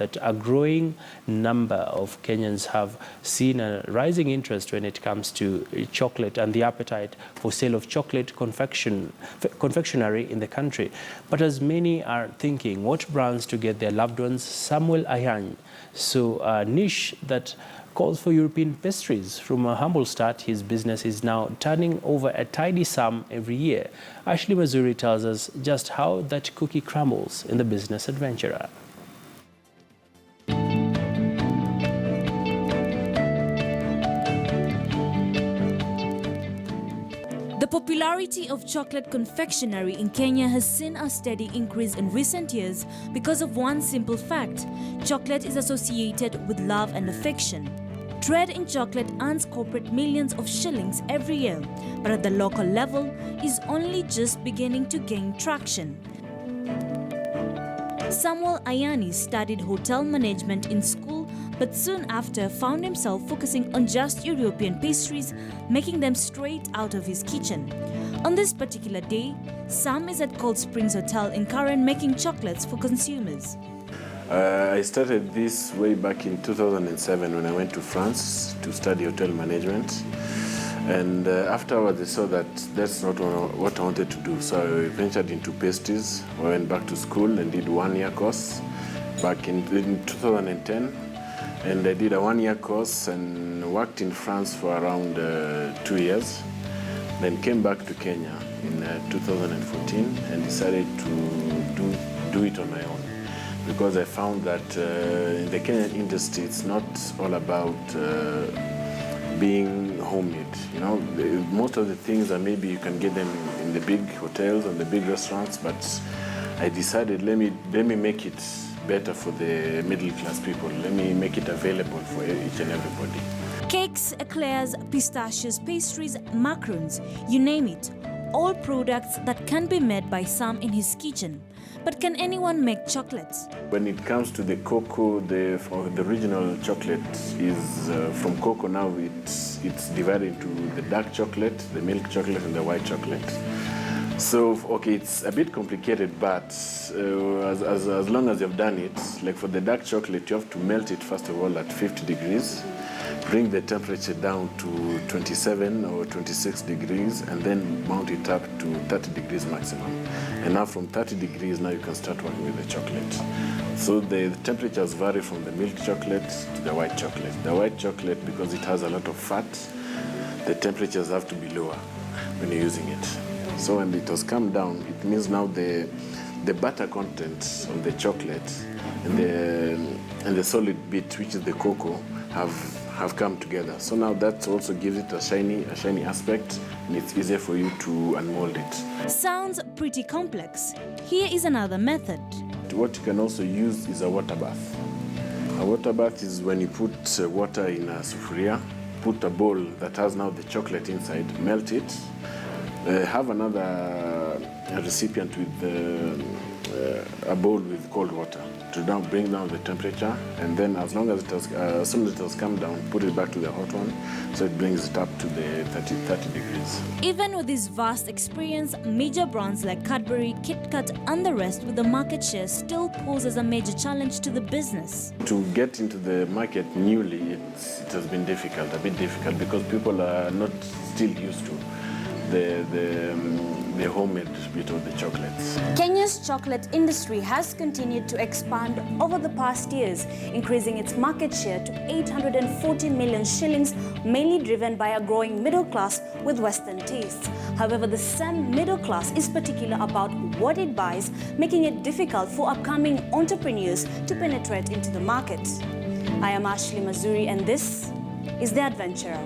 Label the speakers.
Speaker 1: that a growing number of Kenyans have seen a rising interest when it comes to chocolate and the appetite for sale of chocolate confectionery in the country. But as many are thinking what brands to get their loved ones, Samuel Ayany saw a niche that calls for European pastries. From a humble start, his business is now turning over a tidy sum every year. Ashley Mazuri tells us just how that cookie crumbles in the business adventurer.
Speaker 2: The popularity of chocolate confectionery in Kenya has seen a steady increase in recent years because of one simple fact: chocolate is associated with love and affection. Trade in chocolate earns corporate millions of shillings every year, but at the local level is only just beginning to gain traction. Samuel Ayany studied hotel management in school, but soon after found himself focusing on just European pastries, making them straight out of his kitchen. On this particular day, Sam is at Cold Springs Hotel in Karen making chocolates for consumers.
Speaker 3: I started this way back in 2007 when I went to France to study hotel management. And afterwards I saw that that's not what I wanted to do. So I ventured into pastries. I went back to school and did 1-year course back in 2010. And I did a 1-year course and worked in France for around 2 years. Then came back to Kenya in 2014 and decided to do it on my own. Because I found that in the Kenyan industry, it's not all about being homemade. You know, most of the things are maybe you can get them in the big hotels and the big restaurants, but I decided let me make it better for the middle class people. Let me make it available for each and everybody.
Speaker 2: Cakes, eclairs, pistachios, pastries, macarons, you name it. All products that can be made by Sam in his kitchen. But can anyone make chocolates?
Speaker 3: When it comes to the cocoa, the original chocolate is from cocoa now. It's divided into the dark chocolate, the milk chocolate, and the white chocolate. So okay, it's a bit complicated, but as long as you've done it, like for the dark chocolate, you have to melt it first of all at 50 degrees. Bring the temperature down to 27 or 26 degrees and then mount it up to 30 degrees maximum. And now from 30 degrees, now you can start working with the chocolate. So the temperatures vary from the milk chocolate to the white chocolate. The white chocolate, because it has a lot of fat, the temperatures have to be lower when you're using it. So when it has come down, it means now the butter content of the chocolate and the solid bit, which is the cocoa, have come together. So now that also gives it a shiny aspect, and it's easier for you to unmold it.
Speaker 2: Sounds pretty complex. Here is another method.
Speaker 3: What you can also use is a water bath. A water bath is when you put water in a sufuria, put a bowl that has now the chocolate inside, melt it, have another recipient with a bowl with cold water to bring down the temperature, and then as soon as it has come down, put it back to the hot one, so it brings it up to the 30 degrees.
Speaker 2: Even with this vast experience, major brands like Cadbury, Kit Kat and the rest with the market share still poses a major challenge to the business.
Speaker 3: To get into the market newly, it has been a bit difficult, because people are not still used to the homemade bit of the chocolates.
Speaker 4: Kenya's chocolate industry has continued to expand over the past years, increasing its market share to 840 million shillings, mainly driven by a growing middle class with Western tastes. However, the same middle class is particular about what it buys, making it difficult for upcoming entrepreneurs to penetrate into the market. I am Ashley Mazuri, and this is The Adventurer.